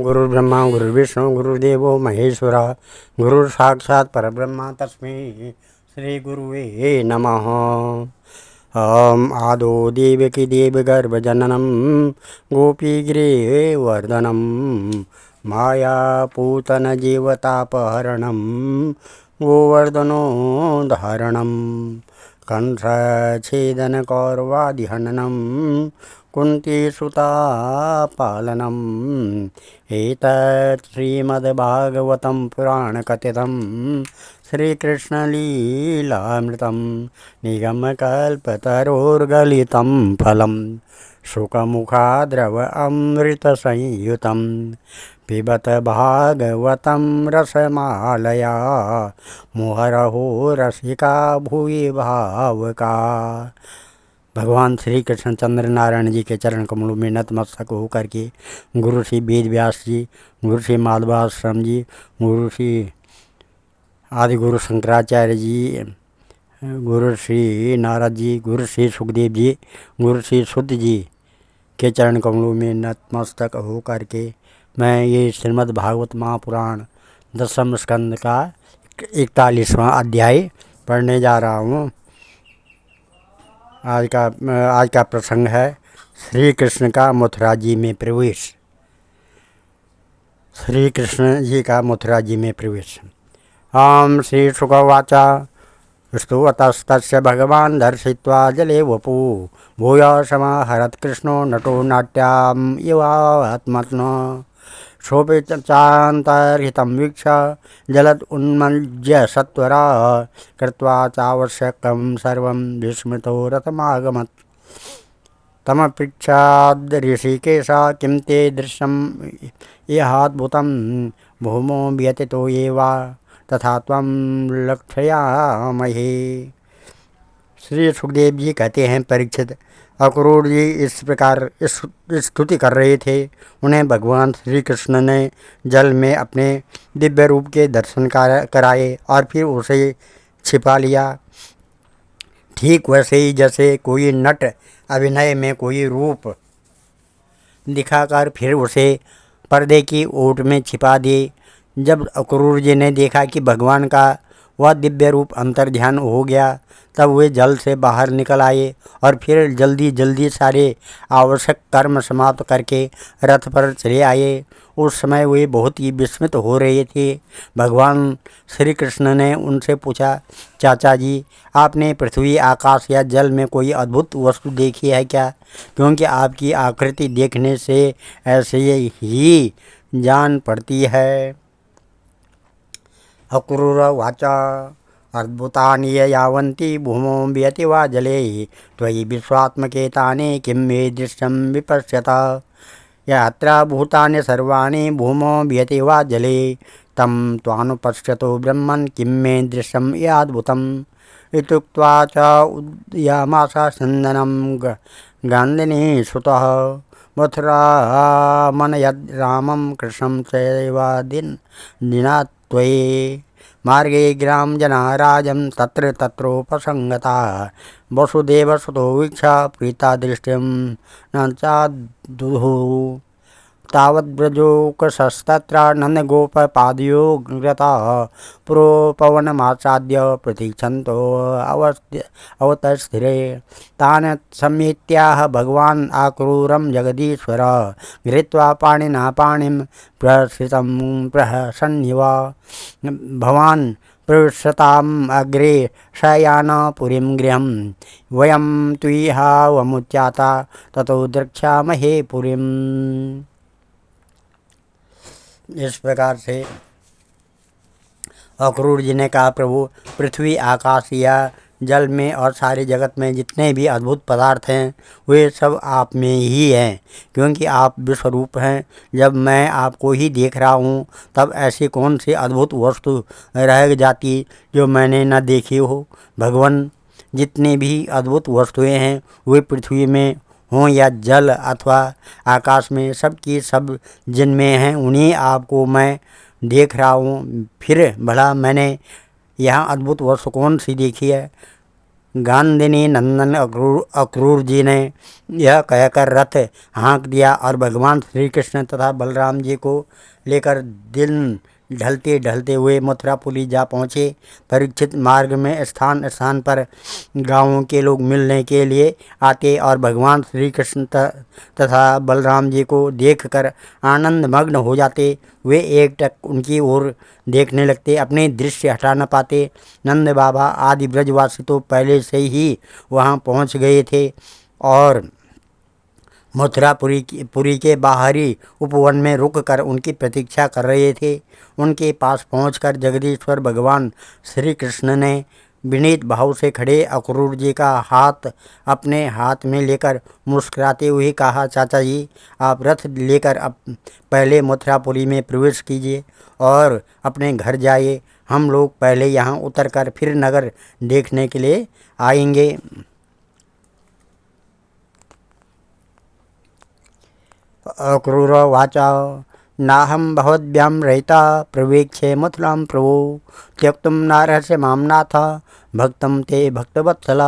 गुरुर्ब्रह्मा गुरुर्विष्णु गुरुर्देवो महेश्वरा गुरुर् साक्षात् परब्रह्म तस्मै श्री गुरुवे नमः। आदो देवकी देवगर्भजननं गोपीगृहवर्धनं मायापूतनजीवतापहरणं गोवर्धनोद्धारणं कंसच्छेदनकौरवादिहननं कुन्तीसुतापालनम् एतत् श्रीमद्भागवतं पुराणकथितं श्रीकृष्णलीलामृतं निगमकल्पतरोर्गलितं फलं शुकमुखाद्रव अमृतसंयुतं पिबत भागवतं रसमालया मुहुरहो रसिका भुवि भावुका। भगवान श्री कृष्णचंद्र नारायण जी के चरण कमलों में नतमस्तक होकर के गुरु श्री वेद व्यास जी, गुरु श्री माधवाश्रम जी, गुरु श्री आदि गुरु शंकराचार्य जी, गुरु श्री नारद जी, गुरु श्री सुखदेव जी, गुरु श्री शुद्ध जी के चरण कमलों में नतमस्तक होकर के मैं ये श्रीमद् भागवत महापुराण 10वें स्कंद का 41वां अध्याय पढ़ने जा रहा हूँ। आज का प्रसंग है श्री कृष्ण का मथुरा जी में प्रवेश। श्री कृष्ण जी का मथुरा जी में प्रवेश। आम श्री शुकवाच स्तुवतस्तस्य भगवान् दर्शित्वा जले वपु भूय समाहरत् कृष्णो नटो नाट्याम् इवात्मनः शोभितचान्तर्हितं वीक्ष्य जलद उन्मज्य सत्वरा कृत्वा चावश्यकं सर्वं विस्मृतो रथमागमत्। तमपृच्छाद् ऋषिकेशा किं ते दृश्यम् इहाद्भुतं भूमौ व्यतीतो ये वा तथा त्वं लक्षयामहे। श्री सुखदेव जी कहते हैं, परीक्षित, अक्रूर जी इस प्रकार स्तुति कर रहे थे। उन्हें भगवान श्री कृष्ण ने जल में अपने दिव्य रूप के दर्शन कराए और फिर उसे छिपा लिया। ठीक वैसे ही जैसे कोई नट अभिनय में कोई रूप दिखाकर फिर उसे पर्दे की ओट में छिपा दे। जब अक्रूर जी ने देखा कि भगवान का वह दिव्य रूप अंतर्ध्यान हो गया, तब वे जल से बाहर निकल आए और फिर जल्दी जल्दी सारे आवश्यक कर्म समाप्त करके रथ पर चले आए। उस समय वे बहुत ही विस्मित हो रहे थे। भगवान श्री कृष्ण ने उनसे पूछा, चाचा जी, आपने पृथ्वी, आकाश या जल में कोई अद्भुत वस्तु देखी है क्या? क्योंकि आपकी आकृति देखने से ऐसे ही जान पड़ती है। अक्रूरवाच अद्भुतानि यावन्ति भूमौ व्यति वा जले त्वयि विश्वात्मके तानि किं मे दृश्यं विपश्यत। यत्र भूतानि सर्वाणि भूमौ व्यति वा जले तं त्वानुपश्यतो ब्रह्मन् किं मे दृश्यं याद्भुतम्। इत्युक्त्वा च उद्यामास चन्दनं गान्धिनी सुतः मथुरामनयद् रामं कृष्णं चैवादिनात्वये। मार्गे ग्राम जना राजं तत्र तत्रोपसंगता वसुदेवसुतो वीक्षा प्रीता दृष्टिं न चादुः। तावद्व्रजोकसस्तत्र नन्दगोपपादयो गता पुरोपवनमासाद्य प्रतीक्षन्तो अवतस्थिरे। तान् समेत्याह भगवान् आक्रूरं जगदीश्वर गृहीत्वा पाणिना पाणिं प्रसृतं प्रहसन्निव। भवान् प्रविशताम् अग्रे शयानपुरीं गृहं वयं त्विहावमुच्चाता ततो द्रक्ष्यामहे पुरीम्। इस प्रकार से अक्रूर जी ने कहा, प्रभु, पृथ्वी, आकाश या जल में और सारे जगत में जितने भी अद्भुत पदार्थ हैं वे सब आप में ही हैं, क्योंकि आप विश्वरूप हैं। जब मैं आपको ही देख रहा हूँ तब ऐसी कौन सी अद्भुत वस्तु रह जाती जो मैंने न देखी हो। भगवान, जितनी भी अद्भुत वस्तुएं हैं वे पृथ्वी में हों या जल अथवा आकाश में, सब की सब जिनमें हैं उन्हीं आपको मैं देख रहा हूँ। फिर भला मैंने यहाँ अद्भुत वस्तु कौन सी देखी है? गांधिनी नंदन अक्रूर जी ने यह कहकर रथ हाँक दिया और भगवान श्री कृष्ण तथा बलराम जी को लेकर दिन ढलते ढलते हुए मथुरापुरी जा पहुँचे। परीक्षित मार्ग में स्थान स्थान पर गांवों के लोग मिलने के लिए आते और भगवान श्री कृष्ण तथा बलराम जी को देखकर आनंद मग्न हो जाते। वे एकटक उनकी ओर देखने लगते, अपने दृश्य हटा न पाते। नंद बाबा आदि ब्रजवासी तो पहले से ही वहां पहुंच गए थे और मथुरापुरी के बाहरी उपवन में रुककर उनकी प्रतीक्षा कर रहे थे। उनके पास पहुंचकर जगदीश्वर भगवान श्री कृष्ण ने विनीत भाव से खड़े अक्रूर जी का हाथ अपने हाथ में लेकर मुस्कुराते हुए कहा, चाचा जी, आप रथ लेकर पहले मथुरापुरी में प्रवेश कीजिए और अपने घर जाइए। हम लोग पहले यहाँ उतरकर फिर नगर देखने के लिए आएंगे। अक्रूरोवाच नाहं भवद्भ्यां रहिता प्रवेक्षे मथुरां प्रभो त्यक्तुं नार्हसि मां नाथ भक्तं ते भक्तवत्सल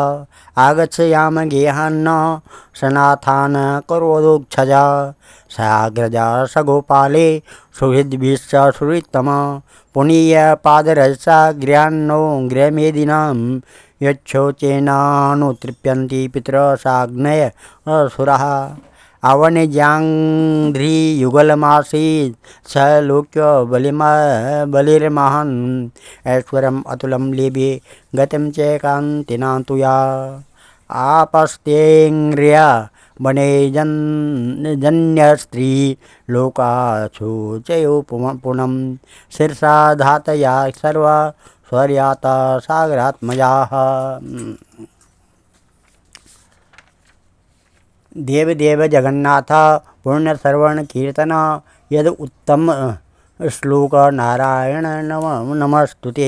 आगच्छयाम गेहान्न सनाथान् करोदोक्षजा साग्रजा सगोपाले सुहृद्भिश्च सुहृत्तम पुनीय पादरसा गृहान्नो गृहमेदिनां यच्छोचेनानुतृप्यन्ति पितरसाग्नय असुरः आवनिजाङ्घ्रियुगलमासीत् स लोक्य बलिर्महान् ऐश्वर्यम् अतुलं लेभे गतिं च कान्तिना तु या आपस्तेङ्ग्र्या वने जन्यस्त्री लोकाशोचयो पुनं शीर्षा धातया सर्वा स्वर्याता सागरात्मजाः। देवदेव जगन्नाथ पुण्य श्रवण कीर्तन यद उत्तम श्लोक नारायण नमस्तुते।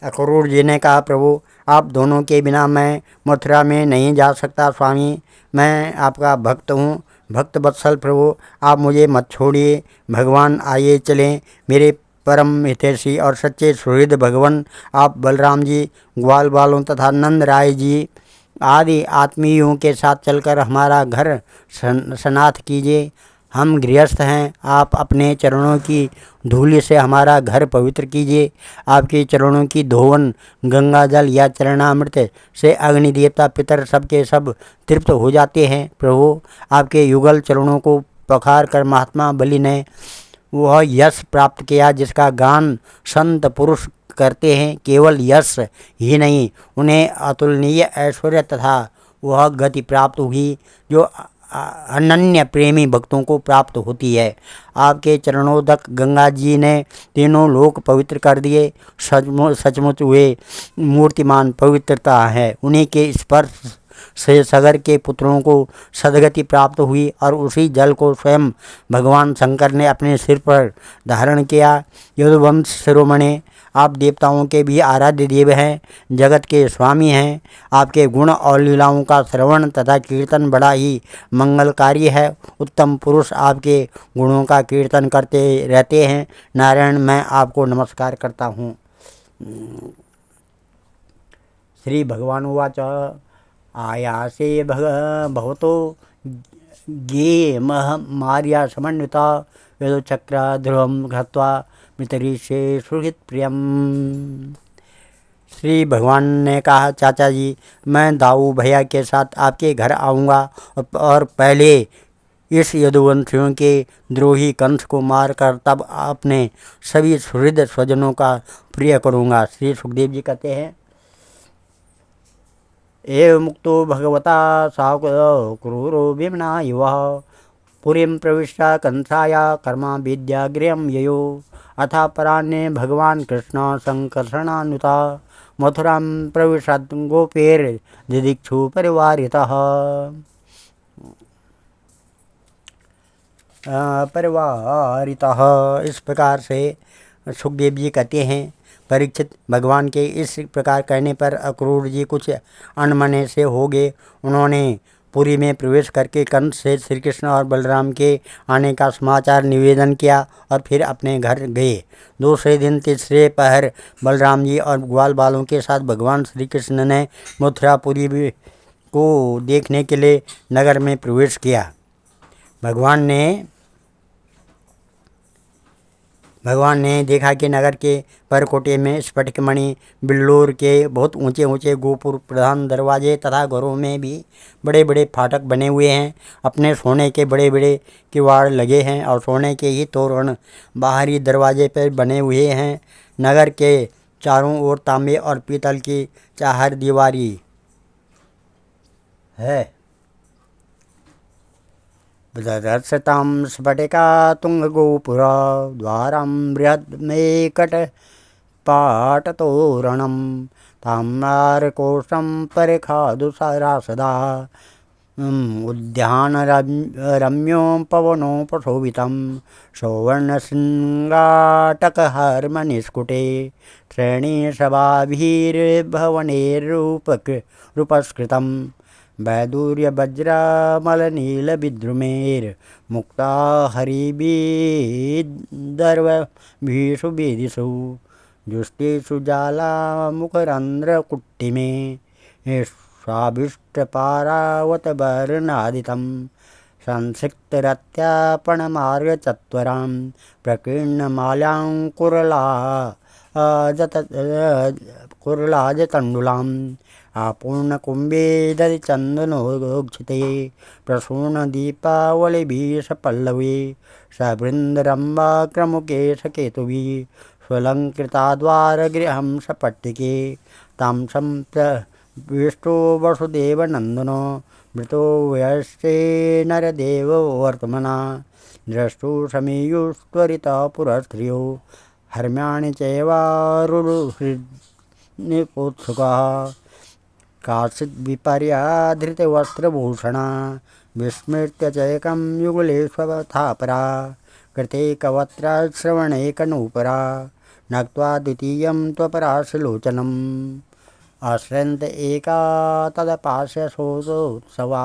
अक्रूर जी ने कहा, प्रभु, आप दोनों के बिना मैं मथुरा में नहीं जा सकता। स्वामी, मैं आपका भक्त हूँ। भक्त वत्सल प्रभु, आप मुझे मत छोड़िए। भगवान आइए चलें। मेरे परम हितैषी और सच्चे सुहृद भगवान आप बलराम जी, ग्वाल बालों तथा नंद राय जी आदि आत्मीयों के साथ चलकर हमारा घर सनाथ कीजिए। हम गृहस्थ हैं। आप अपने चरणों की धूलि से हमारा घर पवित्र कीजिए। आपके चरणों की धोवन गंगा जल या चरणामृत से अग्नि देवता पितर सब के सब तृप्त हो जाते हैं। प्रभु, आपके युगल चरणों को पखार कर महात्मा बलि ने वह यश प्राप्त किया जिसका गान संत पुरुष करते हैं। केवल यश ही नहीं, उन्हें अतुलनीय ऐश्वर्य तथा वह गति प्राप्त हुई जो अनन्य प्रेमी भक्तों को प्राप्त होती है। आपके चरणोदक गंगा जी ने तीनों लोक पवित्र कर दिए। सचमुच वे मूर्तिमान पवित्रता है। उन्हीं के स्पर्श से सगर के पुत्रों को सदगति प्राप्त हुई और उसी जल को स्वयं भगवान शंकर ने अपने सिर पर धारण किया। यदुवंश शिरोमणि, आप देवताओं के भी आराध्य देव हैं, जगत के स्वामी हैं। आपके गुण और लीलाओं का श्रवण तथा कीर्तन बड़ा ही मंगलकारी है। उत्तम पुरुष आपके गुणों का कीर्तन करते रहते हैं। नारायण, मैं आपको नमस्कार करता हूँ। श्री भगवान उवाच आयासे भवतो गे मार्या समन्विता वेदचक्र ध्रुवं घत्वा मितरीशे सुहृत प्रियम। श्री भगवान ने कहा, चाचा जी, मैं दाऊ भैया के साथ आपके घर आऊँगा और पहले इस यदुवंशियों के द्रोही कंस को मारकर तब अपने सभी सुहृद स्वजनों का प्रिय करूँगा। श्री सुखदेव जी कहते हैं, एवं मुक्तो भगवता क्रूरो विमना युवः पुरीं प्रविष्टा कंसाया कर्मा विद्या गृहं ययो अथा परान्ये भगवान कृष्ण संकर्षणानुता मथुरां प्रविशत् गोपेर दिदिक्षु परिवारितः। इस प्रकार से सुखदेव जी कहते हैं, परीक्षित, भगवान के इस प्रकार कहने पर अक्रूर जी कुछ अनमने से हो गए। उन्होंने पुरी में प्रवेश करके कंस से श्री कृष्ण और बलराम के आने का समाचार निवेदन किया और फिर अपने घर गए। दूसरे दिन तीसरे पहर बलराम जी और ग्वाल बालों के साथ भगवान श्री कृष्ण ने मथुरापुरी को देखने के लिए नगर में प्रवेश किया। भगवान ने देखा कि नगर के परकोटे में स्फटिक मणि बिल्लोर के बहुत ऊंचे ऊंचे गोपुर प्रधान दरवाजे तथा घरों में भी बड़े बड़े फाटक बने हुए हैं। अपने सोने के बड़े बड़े किवाड़ लगे हैं और सोने के ही तोरण बाहरी दरवाजे पर बने हुए हैं। नगर के चारों ओर तांबे और पीतल की चार दीवारी है। दर्शतां स्फटिका तुंगगोपुरा द्वारं बृहन्मेकटपाटतोरणं ताम्रकोशं परिखादुसरा उद्यानरम्यो पवनोपशोभितं सौवर्णशृङ्गाटकहर्मनिष्कुटे श्रेणीसभाभिर्भवनैरूपस्कृतं वैदूर्यवज्रमलनीलविद्रुमेर्मुक्ता हरिभिर्दर्भीषु वेदिषु जुष्टेषु ज्वालामुखरन्ध्रकुट्टिमे स्वाभीष्टपारावतवर्णादितं संसिक्तरत्यापणमार्गचत्वरां कुरलाजतण्डुलाम् आपूर्णकुम्भे दधिचन्दनोक्षिते प्रसूर्णदीपावलिभिषपल्लवे सवृन्दरम्भाक्रमुके सकेतुभिः स्वलङ्कृताद्वारगृहं सपट्टिके तां संप्रविष्टो वसुदेवनन्दनो मृतो वयस्ते नरदेववर्त्मना द्रष्टुं समीयुस्त्वरितः पुरस्त्रियो हर्म्याणि चैवारुरुहृन्निपोत्सुकाः काचिद्विपर्याधृतवस्त्रभूषणा विस्मृत्य चैकं युगलेष्वथापरा कृते कवत्राश्रवणैकनूपरा नक्त्वा द्वितीयं त्वपराशलोचनम् आश्रयन्त एका तदपास्यशोचोत्सवा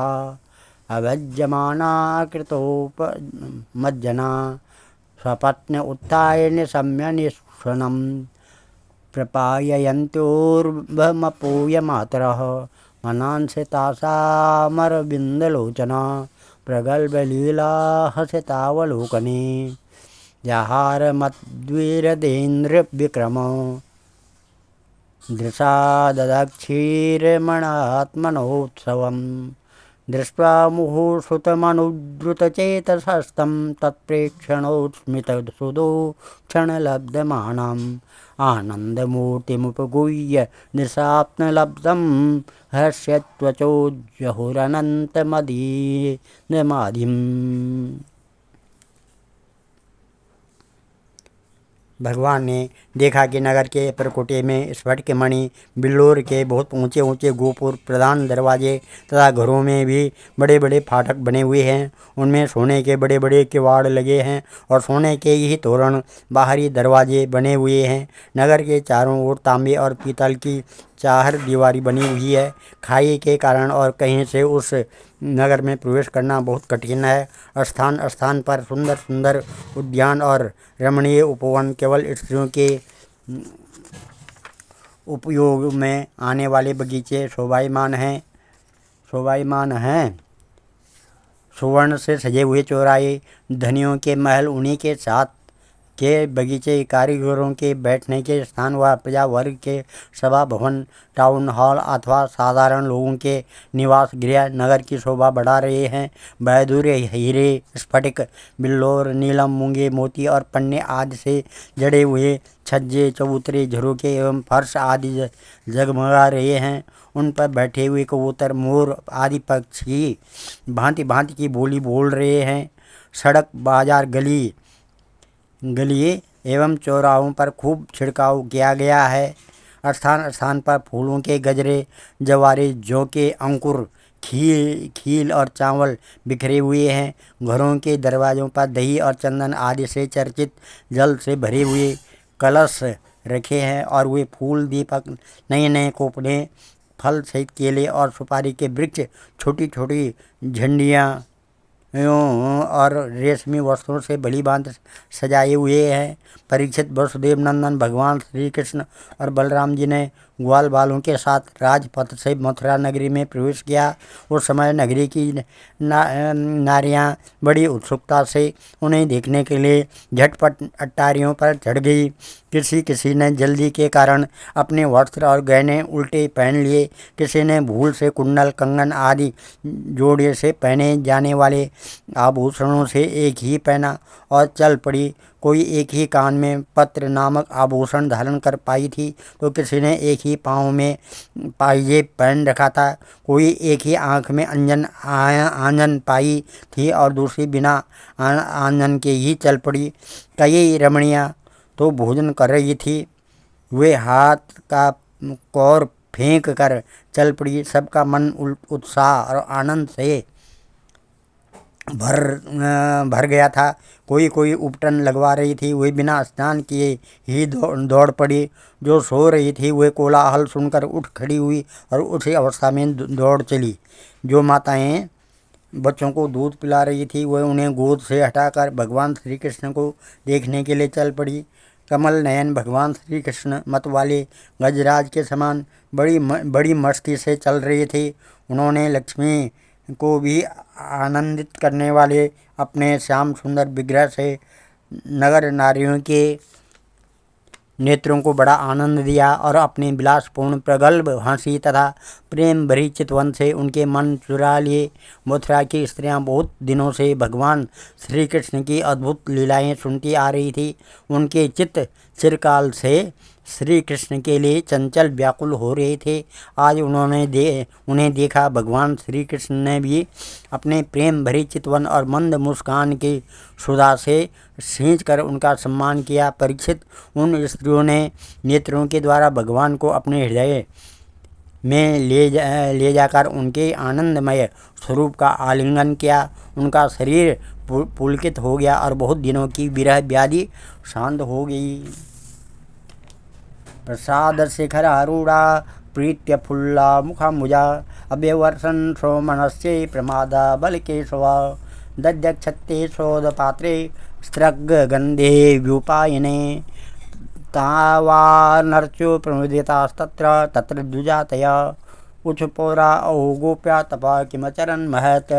अभज्यमाना कृतोपमज्जना स्वपत्न्य उत्थाय निशम्य निःश्वनं प्रपाययन्त्योर्भमपूयमातरः मनांसितासामरविन्दलोचना प्रगल्भलीला हसितावलोकने जहारमद्विरदेन्द्रविक्रमो दृशा ददक्षीरमणात्मनोत्सवम् दृष्ट्वा मुहुसुतमनुद्रुतचेतसस्तं तत्प्रेक्षणोत्स्मितसुदो क्षणलब्धमानम् आनन्दमूर्तिमुपगुह्य निशाप्नलब्धं हर्ष्यत्वचोज्जहुरनन्तमदीनमाधिम्। भगवान ने देखा कि नगर के परकोटे में स्फटिक मणि बिल्लोर के बहुत ऊंचे ऊंचे गोपुर प्रधान दरवाजे तथा घरों में भी बड़े बड़े फाटक बने हुए हैं। उनमें सोने के बड़े बड़े किवाड़ लगे हैं और सोने के ही तोरण बाहरी दरवाजे बने हुए हैं। नगर के चारों ओर तांबे और पीतल की चार दीवारी बनी हुई है। खाई के कारण और कहीं से उस नगर में प्रवेश करना बहुत कठिन है। स्थान स्थान पर सुंदर सुंदर उद्यान और रमणीय उपवन केवल स्त्रियों के उपयोग में आने वाले बगीचे शोभायमान हैं। सुवर्ण से सजे हुए चौराहे, धनियों के महल, उन्हीं के साथ के बगीचे, कारीगरों के बैठने के स्थान व प्रजा वर्ग के सभा भवन, टाउन हॉल अथवा साधारण लोगों के निवास गृह नगर की शोभा बढ़ा रहे हैं। वैदूर्य हीरे, स्फटिक, बिल्लोर, नीलम, मूंगे, मोती और पन्ने आदि से जड़े हुए छज्जे, चबूतरे, झरोके एवं फर्श आदि जगमगा रहे हैं। उन पर बैठे हुए कबूतर, मोर आदि पक्षी भांति भांति की बोली बोल रहे हैं। सड़क, बाजार, गलिए एवं चौराहों पर खूब छिड़काव किया गया है। स्थान स्थान पर फूलों के गजरे, जवारे, जौ के अंकुर, खील और चावल बिखरे हुए हैं। घरों के दरवाजों पर दही और चंदन आदि से चर्चित जल से भरे हुए कलश रखे हैं और वे फूल, दीपक, नए नए कोपड़े फल सहित केले और सुपारी के वृक्ष, छोटी छोटी झंडियाँ और रेशमी वस्त्रों से भली भांति सजाए हुए हैं। परीक्षित, वसुदेव नंदन भगवान श्री कृष्ण और बलराम जी ने ग्वाल बालों के साथ राजपथ से मथुरा नगरी में प्रवेश किया। उस समय नगरी की नारियां बड़ी उत्सुकता से उन्हें देखने के लिए झटपट अट्टारियों पर चढ़ गई। किसी किसी ने जल्दी के कारण अपने वस्त्र और गहने उल्टे पहन लिए, किसी ने भूल से कुंडल, कंगन आदि जोड़े से पहने जाने वाले आभूषणों से एक ही पहना और चल पड़ी। कोई एक ही कान में पत्र नामक आभूषण धारण कर पाई थी, तो किसी ने एक ही पाँव में पायजेब पहन रखा था। कोई एक ही आँख में आंजन पाई थी और दूसरी बिना आंजन के ही चल पड़ी। कई रमणियाँ तो भोजन कर रही थी, वे हाथ का कौर फेंक कर चल पड़ी। सबका मन उत्साह और आनंद से भर गया था। कोई कोई उपटन लगवा रही थी, वे बिना स्नान किए ही दौड़ पड़ी। जो सो रही थी वे कोलाहल सुनकर उठ खड़ी हुई और उसी अवस्था में दौड़ चली। जो माताएं बच्चों को दूध पिला रही थी वे उन्हें गोद से हटाकर भगवान श्री कृष्ण को देखने के लिए चल पड़ी। कमल नयन भगवान श्री कृष्ण मत वाले गजराज के समान बड़ी मस्ती से चल रहे थे। उन्होंने लक्ष्मी को भी आनंदित करने वाले अपने श्याम सुंदर विग्रह से नगर नारियों के नेत्रों को बड़ा आनंद दिया और अपने विलासपूर्ण प्रगल्भ हंसी तथा प्रेम भरी चितवन से उनके मन चुरा लिए। मथुरा की स्त्रियां बहुत दिनों से भगवान श्री कृष्ण की अद्भुत लीलाएं सुनती आ रही थी। उनके चित्त चिरकाल से श्री कृष्ण के लिए चंचल व्याकुल हो रहे थे। आज उन्हें देखा। भगवान श्री कृष्ण ने भी अपने प्रेम भरी चितवन और मंद मुस्कान की सुधा से सींच कर उनका सम्मान किया। परीक्षित, उन स्त्रियों ने नेत्रों के द्वारा भगवान को अपने हृदय में ले जाकर उनके आनंदमय स्वरूप का आलिंगन किया। उनका शरीर पुलकित हो गया और बहुत दिनों की विरह व्याधि शांत हो गई। प्रसाद शिखर आरूढ़ा प्रीत्य फुल्ला मुखाम्बुजा अव्यवर्षन् सोमनस्ये प्रमादा बलकेशवा दध्यक्षत्ते शोधपात्रे स्त्रग्गन्धे व्युपायने तावानर्चो प्रमुदितास्तत्र तत्र द्विजातया उच्छपोरा गोप्या तपा किमचरन् महत्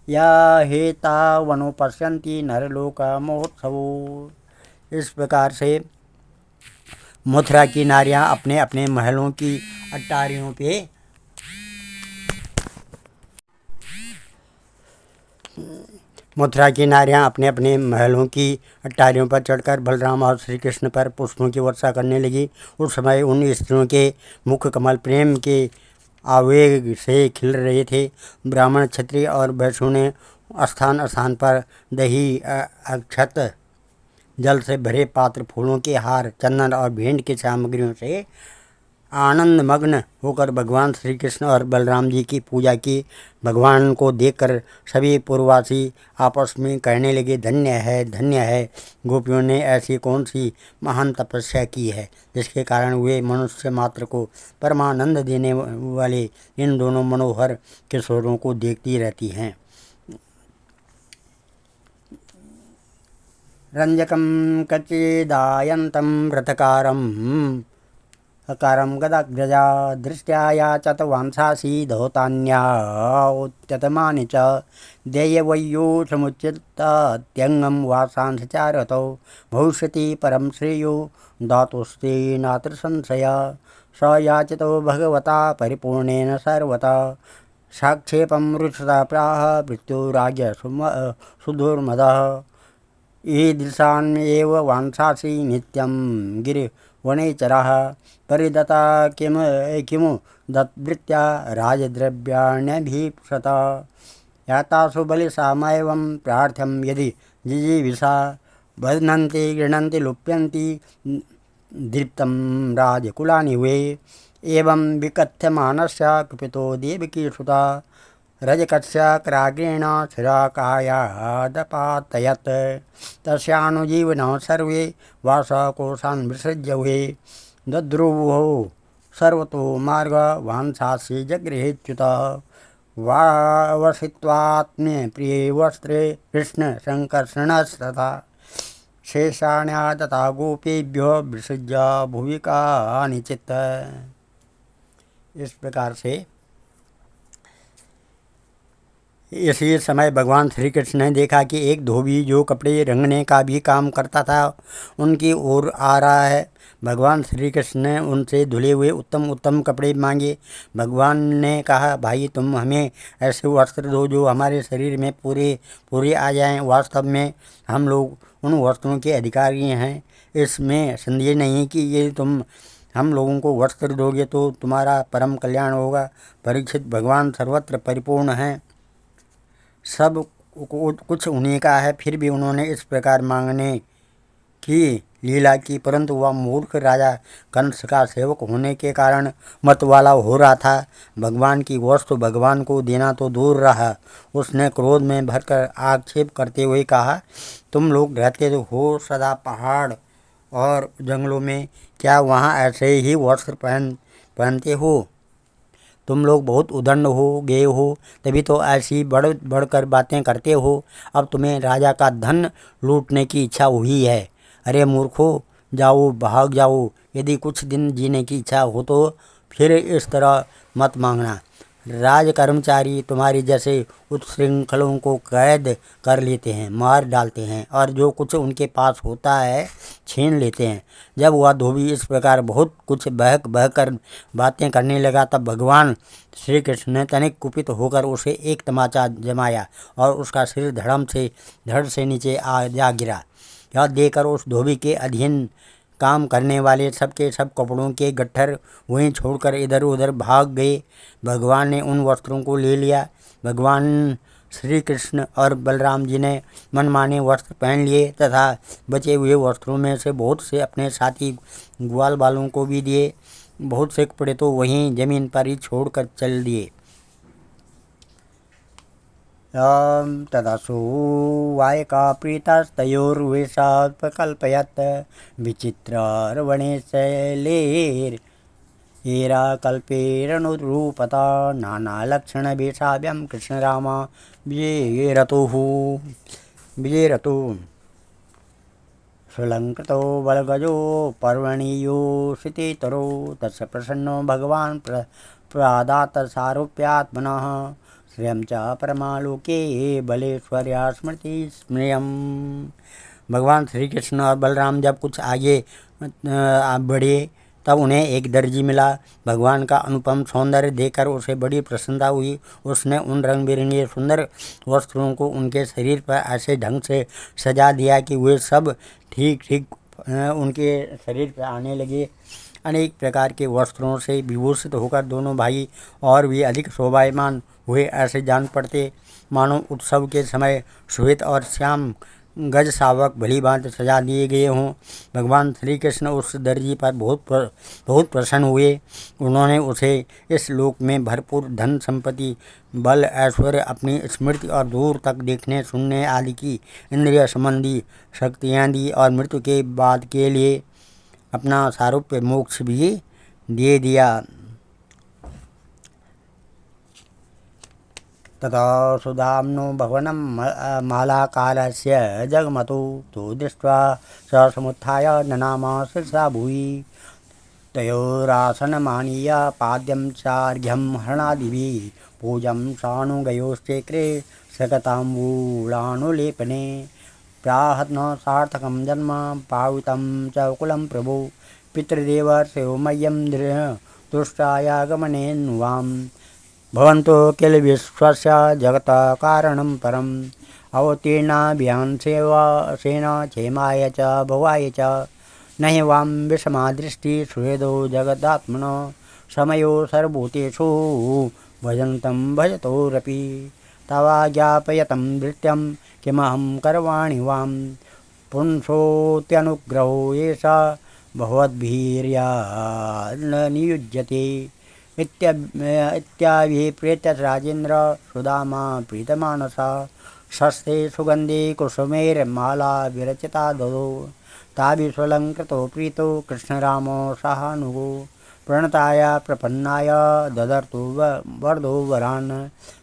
या हेतावनुपश्यन्ति नरलोक महोत्सवो। इस प्रकार से मथुरा की नारियां अपने अपने महलों की अट्टारियों पे अट्टारियों पर चढ़कर बलराम और श्री कृष्ण पर पुष्पों की वर्षा करने लगी। उस समय उन स्त्रियों के मुख कमल प्रेम के आवेग से खिल रहे थे। ब्राह्मण, क्षत्रिय और वैश्यों ने स्थान स्थान पर दही, अक्षत, जल से भरे पात्र, फूलों के हार, चंदन और भेंट की सामग्रियों से आनंद मग्न होकर भगवान श्री कृष्ण और बलराम जी की पूजा की। भगवान को देखकर सभी पूर्ववासी आपस में कहने लगे, धन्य है, धन्य है। गोपियों ने ऐसी कौन सी महान तपस्या की है जिसके कारण वे मनुष्य मात्र को परमानंद देने वाले इन दोनों मनोहर किशोरों को देखती रहती हैं। रंजकं कचिदायन्तं रथकारं गदाग्रजा दृष्ट्या याचत वांसासी धौतान्या उत्त्यतमानि च देयवय्यो समुचितात्यङ्गं वासांसचारतौ भविष्यति परं श्रेयो दातुस्ते नात्र संशया। स याचितो भगवता परिपूर्णेन सर्वथा साक्षेपं रुषता प्राह मृत्युराज्य सुदुर्मदः। ईदृशान् एव वांसासी नित्यं गिरिवनेचरः परिदता किमु दत्वृत्या राजद्रव्याण्यभीप्सत। यातासु बलिसामैवं प्रार्थ्यं यदि जिजीविषा बध्नन्ति गृह्णन्ति लुप्यन्ति दीप्तं राजकुलानि वे। एवं विकथ्यमानस्य कुपितो देवकीसुता रजकस्य कराग्रेण शिराकायादपातयत्। तस्यानुजीवनः सर्वे वासकोशान् विसृज्य वे दद्रुवुः सर्वतो मार्ग वांछासि जगृहेच्युत वावसित्वात्म्ये प्रिये वस्त्रे कृष्ण संकर्षणस्तथा शेषाण्या तथा गोपेभ्यो विसृज्य भुवि कानिचित्। इस प्रकार से इसी समय भगवान श्री कृष्ण ने देखा कि एक धोबी जो कपड़े रंगने का भी काम करता था उनकी ओर आ रहा है। भगवान श्री कृष्ण ने उनसे धुले हुए उत्तम उत्तम कपड़े मांगे। भगवान ने कहा, भाई तुम हमें ऐसे वस्त्र दो जो हमारे शरीर में पूरे पूरे आ जाएं। वास्तव में हम लोग उन वस्त्रों के अधिकारी हैं, इसमें संदेह नहीं कि ये तुम हम लोगों को वस्त्र दोगे तो तुम्हारा परम कल्याण होगा। परीक्षित, भगवान सर्वत्र परिपूर्ण हैं, सब कुछ उन्हीं का है, फिर भी उन्होंने इस प्रकार मांगने की लीला की। परंतु वह मूर्ख राजा कंस का सेवक होने के कारण मतवाला हो रहा था। भगवान की वस्तु भगवान को देना तो दूर रहा, उसने क्रोध में भरकर आक्षेप करते हुए कहा, तुम लोग रहते तो हो सदा पहाड़ और जंगलों में, क्या वहाँ ऐसे ही वस्त्र पहनते हो? तुम लोग बहुत उद्दंड हो गए हो, तभी तो ऐसी बढ़कर बातें करते हो। अब तुम्हें राजा का धन लूटने की इच्छा हुई है। अरे मूर्खो, जाओ, भाग जाओ। यदि कुछ दिन जीने की इच्छा हो तो फिर इस तरह मत मांगना। राज कर्मचारी तुम्हारी जैसे उत्सृंखलों को कैद कर लेते हैं, मार डालते हैं और जो कुछ उनके पास होता है छीन लेते हैं। जब वह धोबी इस प्रकार बहुत कुछ बहकर बातें करने लगा तब भगवान श्री कृष्ण ने तनिक कुपित होकर उसे एक तमाचा जमाया और उसका सिर धड़ से नीचे आ जा गिरा। यह देखकर उस धोबी के अधीन काम करने वाले सबके सब कपड़ों के गट्ठर वहीं छोड़कर इधर उधर भाग गए। भगवान ने उन वस्त्रों को ले लिया। भगवान श्री कृष्ण और बलराम जी ने मनमाने वस्त्र पहन लिए तथा बचे हुए वस्त्रों में से बहुत से अपने साथी ग्वाल बालों को भी दिए। बहुत से कपड़े तो वहीं जमीन पर ही छोड़कर चल दिए। तदसु वायका प्रीतस्तयोर्वेशात् प्रकल्पयत् विचित्रर्वणे शैलेर्येरा कल्पेरनुरूपता नानालक्षणवेशाभ्यां कृष्णरामा विजयरतुः। सुलङ्कृतो बलगजो पर्वणीयो क्षितितरो तस्य प्रसन्नो भगवान् प्रदात सारूप्यात्मनः श्रियं च परमालोके बलेश्वर्या स्मृति स्मृयम्। भगवान श्री कृष्ण और बलराम जब कुछ आगे बढ़े तब उन्हें एक दर्जी मिला। भगवान का अनुपम सौंदर्य देखकर उसे बड़ी प्रसन्नता हुई। उसने उन रंग बिरंगे सुंदर वस्त्रों को उनके शरीर पर ऐसे ढंग से सजा दिया कि वे सब ठीक ठीक उनके शरीर पर आने लगे। अनेक प्रकार के वस्त्रों से विभूषित होकर दोनों भाई और भी अधिक शोभायमान हुए, ऐसे जान पड़ते मानो उत्सव के समय श्वेत और श्याम गज शावक भली भांति सजा दिए गए हों। भगवान श्री कृष्ण उस दर्जी पर बहुत प्रसन्न हुए। उन्होंने उसे इस लोक में भरपूर धन संपत्ति, बल, ऐश्वर्य, अपनी स्मृति और दूर तक देखने सुनने आदि की इंद्रिय संबंधी शक्तियाँ दी और मृत्यु के बाद के लिए अपना सारूप्य मोक्ष भी दे दिया। तथा सुधाम्नो भवनं मालाकारस्य जगमतो तो दृष्ट्वा स समुत्थाय ननाम शिरसा भुवि तयोरासनमानीय पाद्यं चार्घ्यं हरणादिभिः पूजं सानुगयोश्चक्रे सकताम्बूलानुलेपने प्राहत्न सार्थकं जन्म पावितं च कुलं प्रभो पितृदेवर्षयो मह्यं दृष्टायागमनेन्वाम् भवन्तो किल विश्वस्य जगत कारणं परम् अवतीर्णाभियानसेन क्षेमाय च भवाय च न हि वां विषमा दृष्टि सुहृदो जगदात्मनो समयो सर्वभूतेषु भजन्तं भजतोरपि तवाज्ञापयतं नृत्यं किमहं करवाणि वां पुंसोऽत्यनुग्रहो एष भवद्भिर्या न नियुज्यते इत्याभिप्रेत्य राजेन्द्र सुदामा प्रीतमानसा शस्ते सुगन्धे कुसुमैर्माला विरचिता ददौ ताभिस्वलङ्कृतो प्रीतो कृष्णरामो सहानुगो प्रणताय प्रपन्नाय ददर्तु वरदो वरान्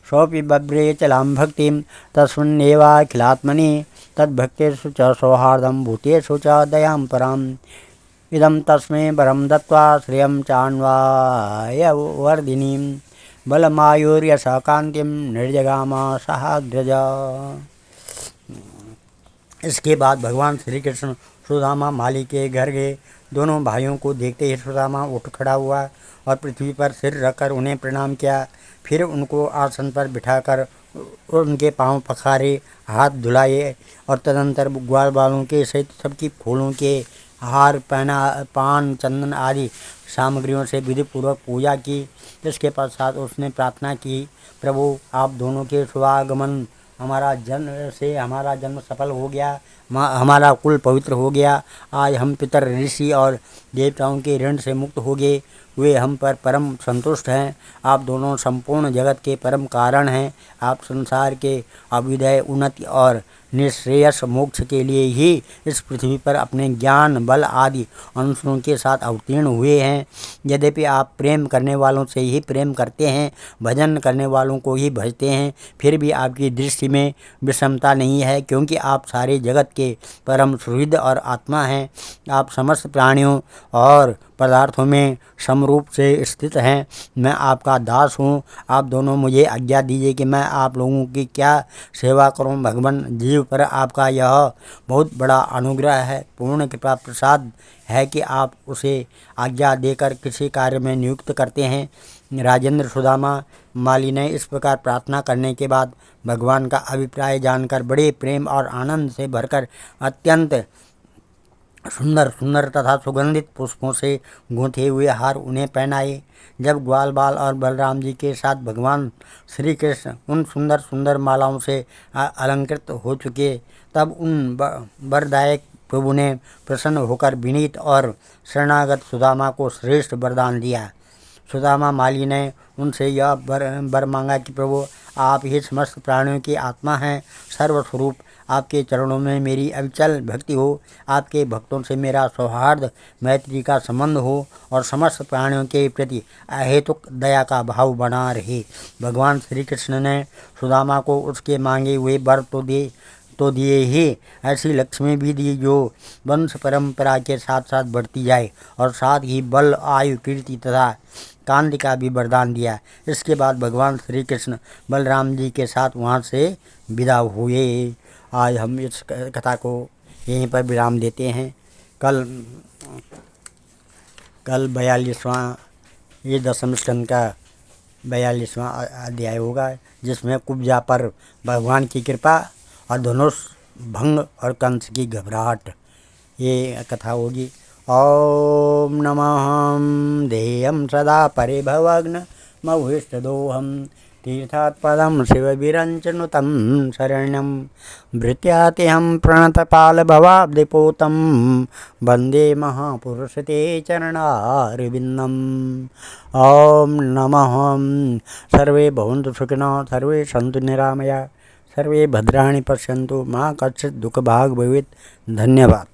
सोऽपि बभ्रे चलां भक्तिं तस्मिन्नेवाखिलात्मनि तद्भक्तेषु च सौहार्दं भूतेषु च दयां पराम् इदं तस्मै वरं दत्त्वा श्रियं चान्वाय वर्धिनीं बलमायुर्यशः कान्तिं निर्जगाम सहाग्रज। इसके बाद भगवान श्री कृष्ण सुदामा माली के घर गए। दोनों भाइयों को देखते ही सुदामा उठ खड़ा हुआ और पृथ्वी पर सिर रखकर उन्हें प्रणाम किया। फिर उनको आसन पर बिठाकर उनके पांव पखारे, हाथ धुलाए और तदंतर ग्वाल बालों के सहित सबकी फूलों के हार पहना, पान चंदन आदि सामग्रियों से विधिपूर्वक पूजा की। इसके पश्चात उसने प्रार्थना की, प्रभु आप दोनों के शुभागमन हमारा जन्म सफल हो गया, हमारा कुल पवित्र हो गया। आज हम पितर ऋषि और देवताओं के ऋण से मुक्त हो गए। वे हम पर परम संतुष्ट हैं। आप दोनों संपूर्ण जगत के परम कारण हैं। आप संसार के अभ्युदय, उन्नति और निःश्रेयस मोक्ष के लिए ही इस पृथ्वी पर अपने ज्ञान बल आदि अंशों के साथ अवतीर्ण हुए हैं। यद्यपि आप प्रेम करने वालों से ही प्रेम करते हैं, भजन करने वालों को ही भजते हैं, फिर भी आपकी दृष्टि में विषमता नहीं है, क्योंकि आप सारे जगत के परम सुहृद और आत्मा हैं। आप समस्त प्राणियों और पदार्थों में समरूप से स्थित हैं। मैं आपका दास हूँ। आप दोनों मुझे आज्ञा दीजिए कि मैं आप लोगों की क्या सेवा करूँ। भगवान जीव पर आपका यह बहुत बड़ा अनुग्रह है, पूर्ण कृपा प्रसाद है कि आप उसे आज्ञा देकर किसी कार्य में नियुक्त करते हैं। राजेंद्र सुदामा माली ने इस प्रकार प्रार्थना करने के बाद भगवान का अभिप्राय जानकर बड़े प्रेम और आनंद से भरकर अत्यंत सुंदर सुंदर तथा सुगंधित पुष्पों से गूंथे हुए हार उन्हें पहनाए। जब ग्वाल बाल और बलराम जी के साथ भगवान श्री कृष्ण उन सुंदर सुंदर मालाओं से अलंकृत हो चुके, तब उन वरदायक प्रभु ने प्रसन्न होकर विनीत और शरणागत सुदामा को श्रेष्ठ वरदान दिया। सुदामा माली ने उनसे यह वर मांगा कि प्रभु आप ही समस्त प्राणियों की आत्मा हैं, सर्वस्वरूप आपके चरणों में मेरी अविचल भक्ति हो, आपके भक्तों से मेरा सौहार्द मैत्री का संबंध हो और समस्त प्राणियों के प्रति अहेतुक दया का भाव बना रहे। भगवान श्री कृष्ण ने सुदामा को उसके मांगे हुए वर तो दिए ही, ऐसी लक्ष्मी भी दी जो वंश परंपरा के साथ साथ बढ़ती जाए और साथ ही बल, आयु, कीर्ति तथा कांति का भी वरदान दिया। इसके बाद भगवान श्री कृष्ण बलराम जी के साथ वहाँ से विदा हुए। आज हम इस कथा को यहीं पर विराम देते हैं। कल 42वां ये दशम स्कंद का 42वां अध्याय होगा, जिसमें कुब्जा पर भगवान की कृपा और धनुष भंग और कंस की घबराहट, ये कथा होगी। ओम नमः देयं सदा परिभवग्न महुष्टदोहम तीर्थात्पदं शिवविरञ्चनुतं शरण्यं भृत्यातिहं प्रणतपालभवाब्धिपोतं वन्दे महापुरुषते चरणारविन्दम्। ॐ नमः। सर्वे भवन्तु सुखिनः, सर्वे सन्तु निरामया, सर्वे भद्राणि पश्यन्तु, मा कश्चित् दुःखभाग् भवेत्। धन्यवाद।